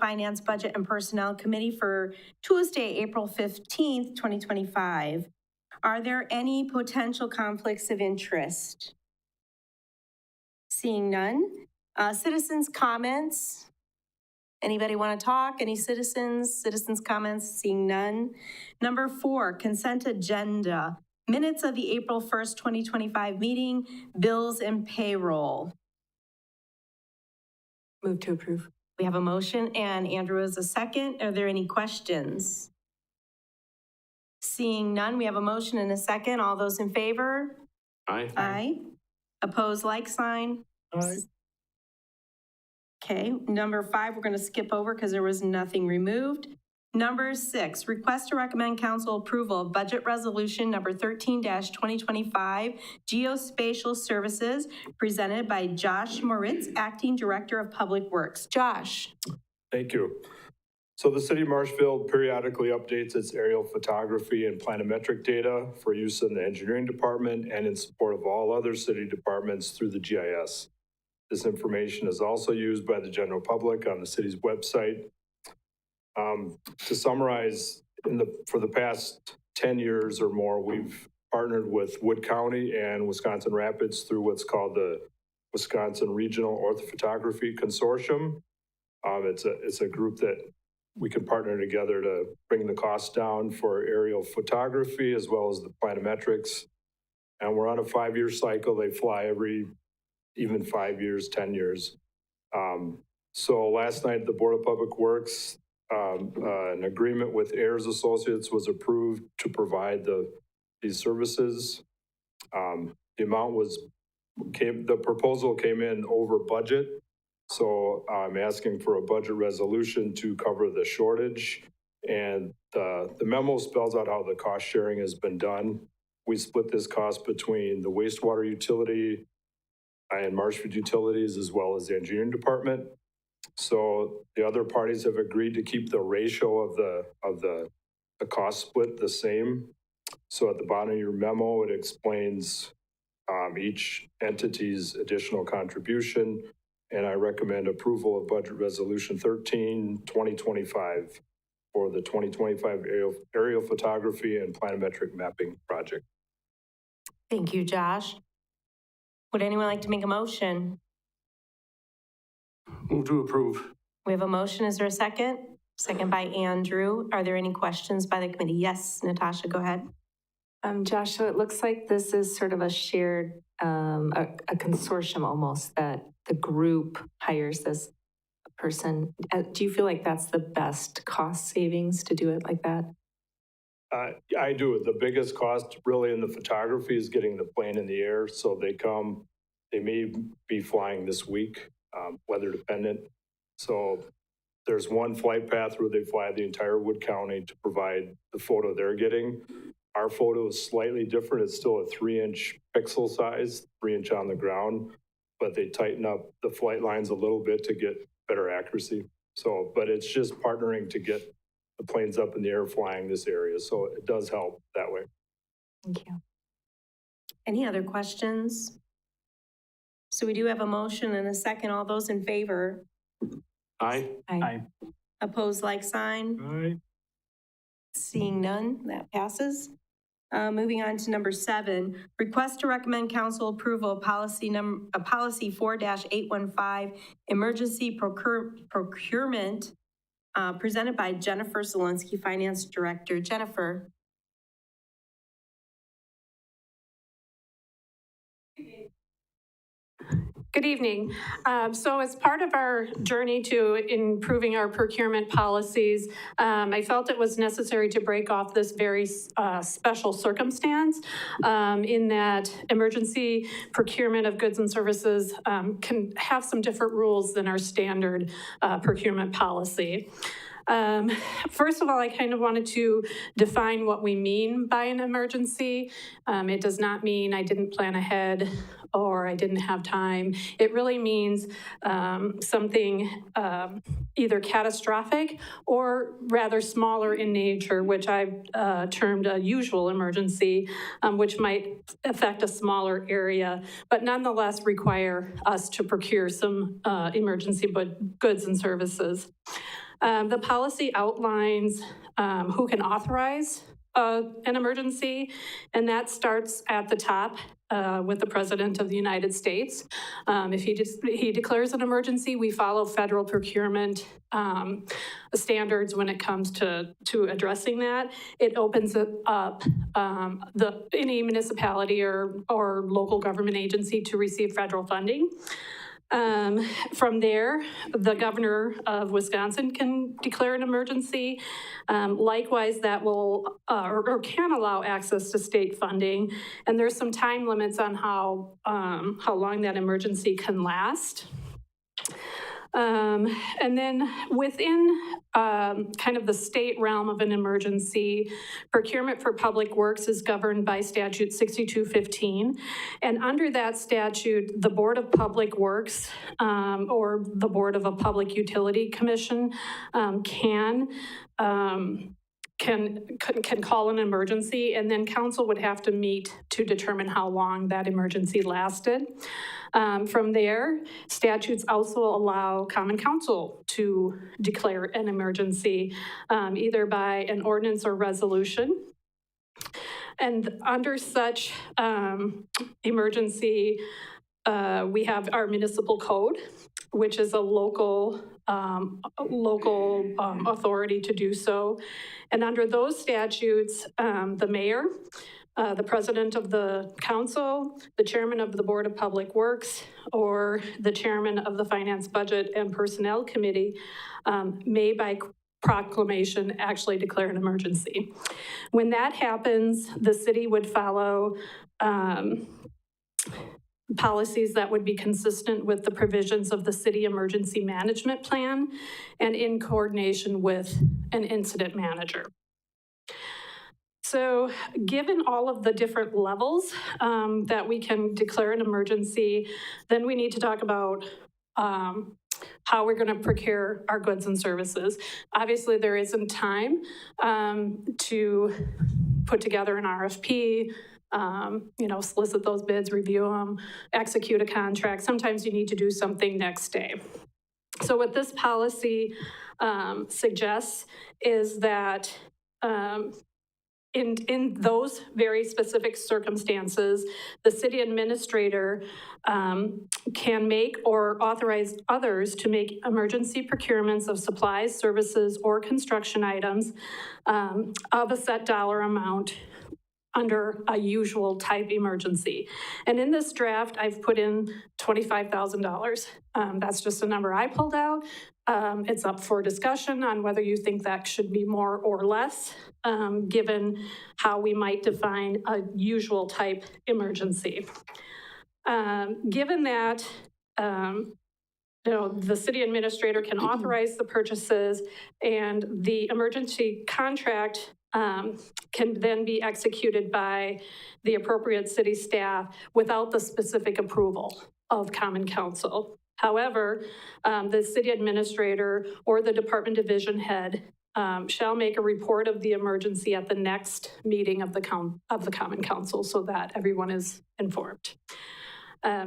Finance, Budget, and Personnel Committee for Tuesday, April 15th, 2025. Are there any potential conflicts of interest? Seeing none. Citizens' comments. Anybody want to talk? Any citizens comments? Seeing none. Number 4, consent agenda. Minutes of the April 1st, 2025 meeting, bills and payroll. Move to approve. We have a motion and Andrew is a second. Are there any questions? Seeing none, we have a motion and a second. All those in favor? Aye. Aye. Opposed, like sign? Aye. Okay, number 5, we're going to skip over because there was nothing removed. Number 6, request to recommend council approval of budget resolution number 13-2025, geospatial services, presented by Josh Moritz, Acting Director of Public Works. Josh. Thank you. So the city of Marshfield periodically updates its aerial photography and planimetric data for use in the engineering department and in support of all other city departments through the GIS. This information is also used by the general public on the city's website. To summarize, for the past 10 years or more, we've partnered with Wood County and Wisconsin Rapids through what's called the Wisconsin Regional Orthophotography Consortium. It's a group that we can partner together to bring the cost down for aerial photography as well as the planimetrics. And we're on a 5-year cycle. They fly every even 5 years, 10 years. So last night, the Board of Public Works, an agreement with Ayers Associates was approved to provide these services. The amount the proposal came in over budget. So I'm asking for a budget resolution to cover the shortage. And the memo spells out how the cost sharing has been done. We split this cost between the wastewater utility and Marshfield Utilities, as well as the engineering department. So the other parties have agreed to keep the ratio of the cost split the same. So at the bottom of your memo, it explains each entity's additional contribution, and I recommend approval of Budget Resolution 13-2025 for the 2025 aerial photography and planimetric mapping project. Thank you, Josh. Would anyone like to make a motion? Move to approve. We have a motion. Is there a second? Second by Andrew. Are there any questions by the committee? Yes, Natasha, go ahead. Josh, so it looks like this is sort of a shared, a consortium almost, that the group hires this person. Do you feel like that's the best cost savings to do it like that? I do. The biggest cost really in the photography is getting the plane in the air. So they may be flying this week, weather dependent. So there's one flight path where they fly the entire Wood County to provide the photo they're getting. Our photo is slightly different. It's still a 3-inch pixel size, 3-inch on the ground, but they tighten up the flight lines a little bit to get better accuracy. So, but it's just partnering to get the planes up in the air flying this area. So it does help that way. Thank you. Any other questions? So we do have a motion and a second. All those in favor? Aye. Aye. Opposed, like sign? Aye. Seeing none, that passes. Moving on to number 7, request to recommend council approval of policy 4-815, emergency procurement, presented by Jennifer Zielinski, Finance Director. Jennifer. Good evening. So as part of our journey to improving our procurement policies, I felt it was necessary to break off this very special circumstance in that emergency procurement of goods and services can have some different rules than our standard procurement policy. First of all, I kind of wanted to define what we mean by an emergency. It does not mean I didn't plan ahead or I didn't have time. It really means something either catastrophic or rather smaller in nature, which I've termed a usual emergency, which might affect a smaller area, but nonetheless require us to procure some emergency goods and services. The policy outlines who can authorize an emergency, and that starts at the top with the President of the United States. If he declares an emergency, we follow federal procurement standards when it comes to addressing that. It opens it up any municipality or local government agency to receive federal funding. From there, the governor of Wisconsin can declare an emergency. Likewise, that will or can allow access to state funding. And there's some time limits on how long that emergency can last. And then within kind of the state realm of an emergency, procurement for public works is governed by statute 6215. And under that statute, the Board of Public Works or the Board of a Public Utility Commission can call an emergency, and then council would have to meet to determine how long that emergency lasted. From there, statutes also allow common council to declare an emergency, either by an ordinance or resolution. And under such emergency, we have our municipal code, which is a local authority to do so. And under those statutes, the mayor, the president of the council, the chairman of the Board of Public Works, or the chairman of the Finance, Budget, and Personnel Committee may by proclamation actually declare an emergency. When that happens, the city would follow policies that would be consistent with the provisions of the city emergency management plan and in coordination with an incident manager. So given all of the different levels that we can declare an emergency, then we need to talk about how we're going to procure our goods and services. Obviously, there isn't time to put together an RFP, solicit those bids, review them, execute a contract. Sometimes you need to do something next day. So what this policy suggests is that in those very specific circumstances, the city administrator can make or authorize others to make emergency procurements of supplies, services, or construction items of a set dollar amount under a usual type emergency. And in this draft, I've put in $25,000. That's just a number I pulled out. It's up for discussion on whether you think that should be more or less, given how we might define a usual type emergency. Given that, the city administrator can authorize the purchases, and the emergency contract can then be executed by the appropriate city staff without the specific approval of common council. However, the city administrator or the department division head shall make a report of the emergency at the next meeting of the common council so that everyone is informed.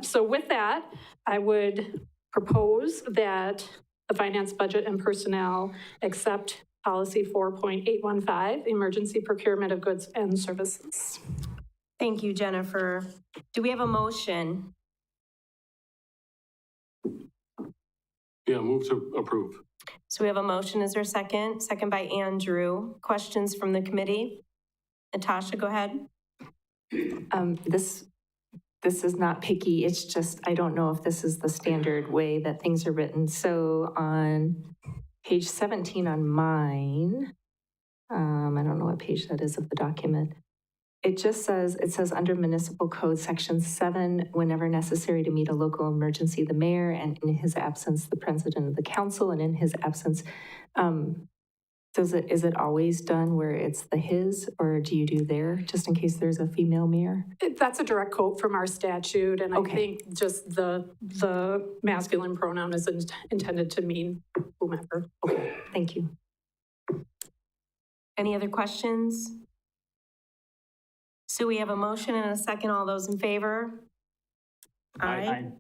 So with that, I would propose that the Finance, Budget, and Personnel accept Policy 4.815, Emergency Procurement of Goods and Services. Thank you, Jennifer. Do we have a motion? Yeah, move to approve. So we have a motion. Is there a second? Second by Andrew. Questions from the committee? Natasha, go ahead. This is not picky. It's just, I don't know if this is the standard way that things are written. So on page 17 on mine, I don't know what page that is of the document. It says under Municipal Code Section 7, whenever necessary to meet a local emergency, the mayor, and in his absence, the president of the council, and in his absence, is it always done where it's the his, or do you do there, just in case there's a female mayor? That's a direct quote from our statute, and Okay. I think just the masculine pronoun is intended to mean whomever. Okay, thank you. Any other questions? So we have a motion and a second. All those in favor?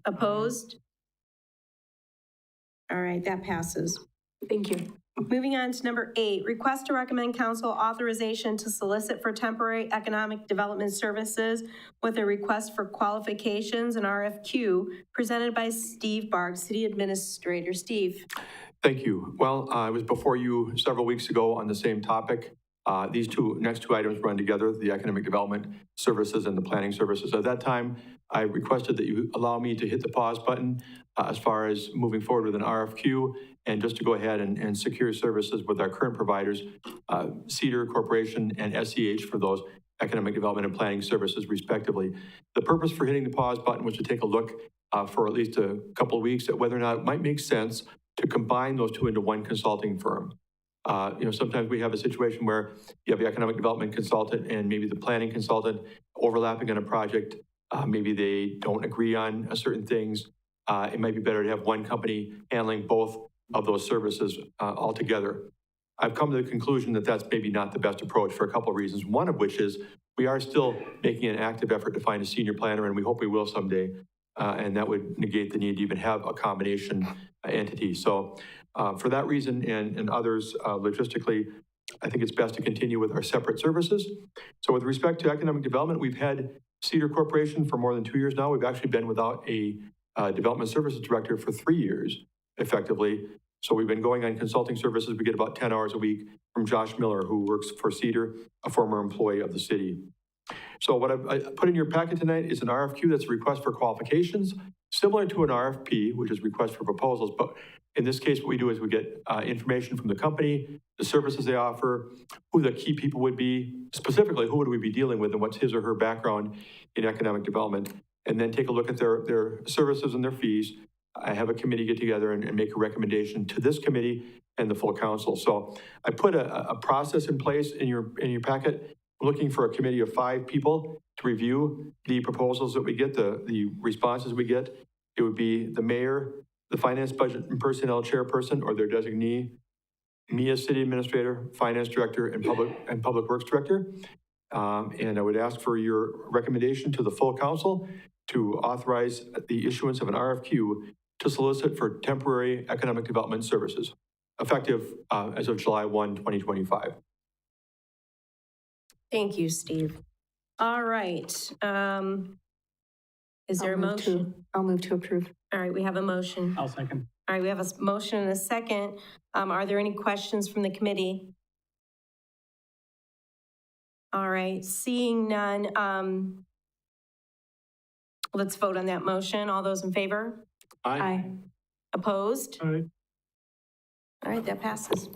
Opposed? All right, that passes. Thank you. Moving on to number 8, request to recommend council authorization to solicit for temporary economic development services with a request for qualifications and RFQ presented by Steve Barg, City Administrator. Steve. Thank you. Well, I was before you several weeks ago on the same topic. These next two items run together, the economic development services and the planning services. At that time, I requested that you allow me to hit the pause button as far as moving forward with an RFQ and just to go ahead and secure services with our current providers, Cedar Corporation and SEH for those economic development and planning services respectively. The purpose for hitting the pause button was to take a look for at least a couple of weeks at whether or not it might make sense to combine those two into one consulting firm. Sometimes we have a situation where you have the economic development consultant and maybe the planning consultant overlapping on a project. Maybe they don't agree on certain things. It might be better to have one company handling both of those services altogether. I've come to the conclusion that that's maybe not the best approach for a couple of reasons. One of which is we are still making an active effort to find a senior planner, and we hope we will someday. And that would negate the need to even have a combination entity. So for that reason and others logistically, I think it's best to continue with our separate services. So with respect to economic development, we've had Cedar Corporation for more than 2 years now. We've actually been without a development services director for 3 years, effectively. So we've been going on consulting services. We get about 10 hours a week from Josh Miller, who works for Cedar, a former employee of the city. So what I put in your packet tonight is an RFQ that's a request for qualifications, similar to an RFP, which is request for proposals. But in this case, what we do is we get information from the company, the services they offer, who the key people would be, specifically who would we be dealing with and what's his or her background in economic development, and then take a look at their services and their fees. I have a committee get together and make a recommendation to this committee and the full council. So I put a process in place in your packet. Looking for a committee of 5 people to review the proposals that we get, the responses we get. It would be the mayor, the finance, budget, and personnel chairperson or their designee, me as city administrator, finance director, and public works director. And I would ask for your recommendation to the full council to authorize the issuance of an RFQ to solicit for temporary economic development services, effective as of July 1, 2025. Thank you, Steve. All right. Is there a motion? I'll move to approve. All right, we have a motion. I'll second. All right, we have a motion and a second. Are there any questions from the committee? All right, seeing none, let's vote on that motion. All those in favor? Aye. Opposed? Aye. All right, that passes.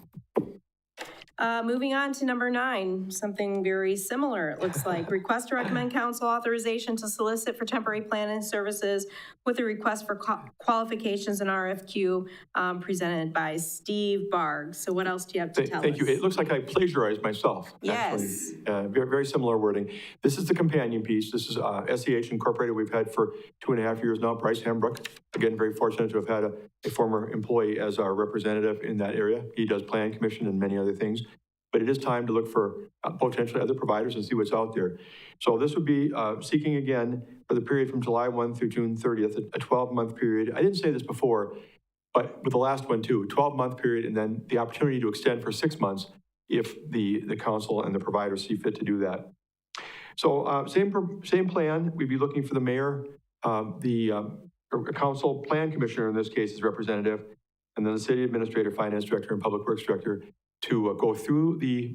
Moving on to number 9, something very similar, it looks like. Request to recommend council authorization to solicit for temporary planning services with a request for qualifications and RFQ presented by Steve Barg. So what else do you have to tell us? Thank you. It looks like I plagiarized myself. Yes. Actually. Very, very similar wording. This is the companion piece. This is SEH Incorporated. We've had for 2.5 years now. Bryce Hambrook, again, very fortunate to have had a former employee as our representative in that area. He does plan commission and many other things. But it is time to look for potentially other providers and see what's out there. So this would be seeking again for the period from July 1 through June 30th, a 12-month period. I didn't say this before, but with the last one too, 12-month period, and then the opportunity to extend for 6 months if the council and the providers see fit to do that. So same plan. We'd be looking for the mayor, the council plan commissioner in this case is representative, and then the city administrator, finance director, and public works director to go through the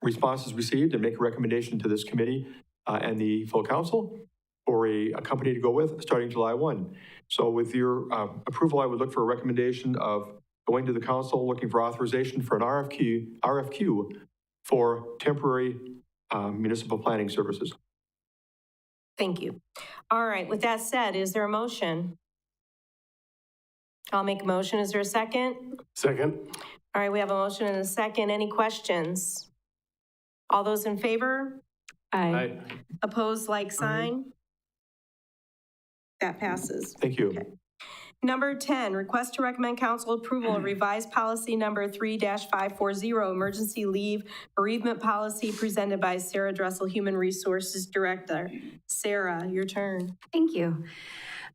responses received and make a recommendation to this committee and the full council for a company to go with starting July 1. So with your approval, I would look for a recommendation of going to the council, looking for authorization for an RFQ for temporary municipal planning services. Thank you. All right, with that said, is there a motion? I'll make a motion. Is there a second? Second. All right, we have a motion and a second. Any questions? All those in favor? Aye. Opposed, like sign? That passes. Thank you. Okay. Number 10, request to recommend council approval of revised policy number 3-540, emergency leave bereavement policy presented by Sarah Dressel, Human Resources Director. Sarah, your turn. Thank you.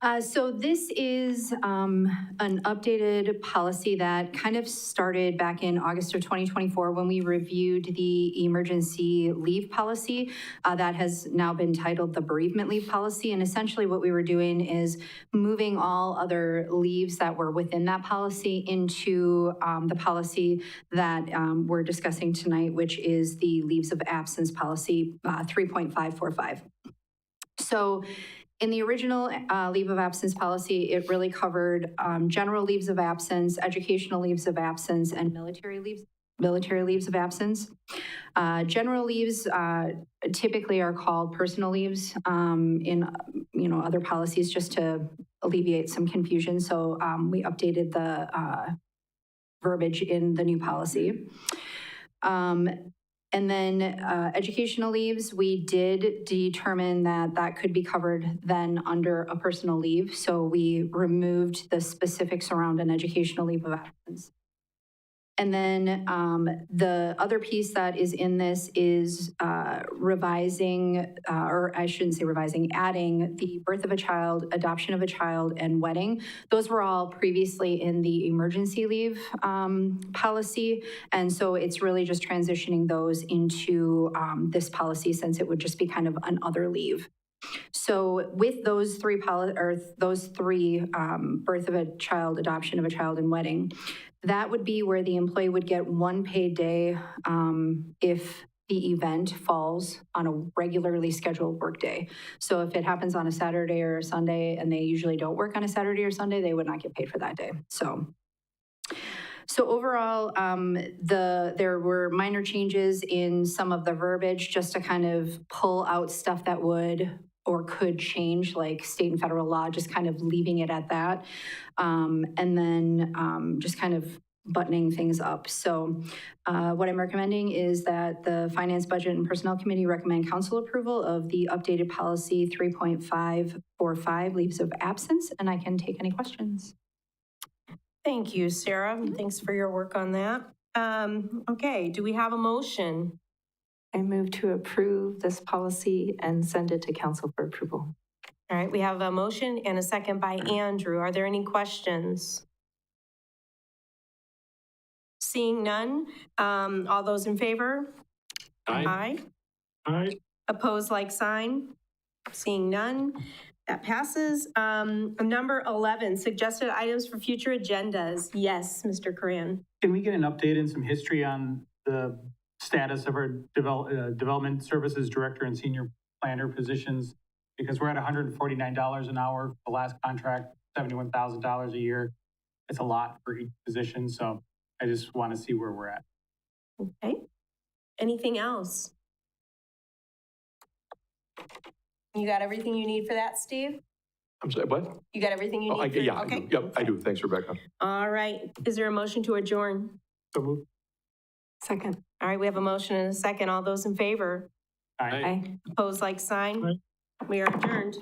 So this is an updated policy that kind of started back in August of 2024 when we reviewed the emergency leave policy that has now been titled the bereavement leave policy. And essentially what we were doing is moving all other leaves that were within that policy into the policy that we're discussing tonight, which is the leaves of absence policy 3.545. So in the original leave of absence policy, it really covered general leaves of absence, educational leaves of absence, and military leaves of absence. General leaves typically are called personal leaves in other policies just to alleviate some confusion. So we updated the verbiage in the new policy. And then educational leaves, we did determine that that could be covered then under a personal leave. So we removed the specifics around an educational leave of absence. And then the other piece that is in this is revising, or I shouldn't say revising, adding the birth of a child, adoption of a child, and wedding. Those were all previously in the emergency leave policy. And so it's really just transitioning those into this policy since it would just be kind of an other leave. So with those three, birth of a child, adoption of a child, and wedding, that would be where the employee would get one paid day if the event falls on a regularly scheduled workday. So if it happens on a Saturday or a Sunday, and they usually don't work on a Saturday or Sunday, they would not get paid for that day. So overall, there were minor changes in some of the verbiage just to kind of pull out stuff that would or could change, like state and federal law, just kind of leaving it at that. And then just kind of buttoning things up. So what I'm recommending is that the Finance, Budget, and Personnel Committee recommend council approval of the updated policy 3.545, leaves of absence, and I can take any questions. Thank you, Sarah. Thanks for your work on that. Okay, do we have a motion? I move to approve this policy and send it to council for approval. All right, we have a motion and a second by Andrew. Are there any questions? Seeing none, all those in favor? Aye. Aye. Opposed, like sign? Seeing none, that passes. Number 11, suggested items for future agendas. Yes, Mr. Coran. Can we get an update and some history on the status of our development services director and senior planner positions? Because we're at $149 an hour, the last contract, $71,000 a year. It's a lot for each position, so I just want to see where we're at. Okay. Anything else? You got everything you need for that, Steve? I'm sorry, what? You got everything you need? Yeah, okay. I do. Yep, I do. Thanks, Rebecca. All right. Is there a motion to adjourn? So move. Second. All right, we have a motion and a second. All those in favor? Aye. Aye. Opposed, like sign? We are adjourned.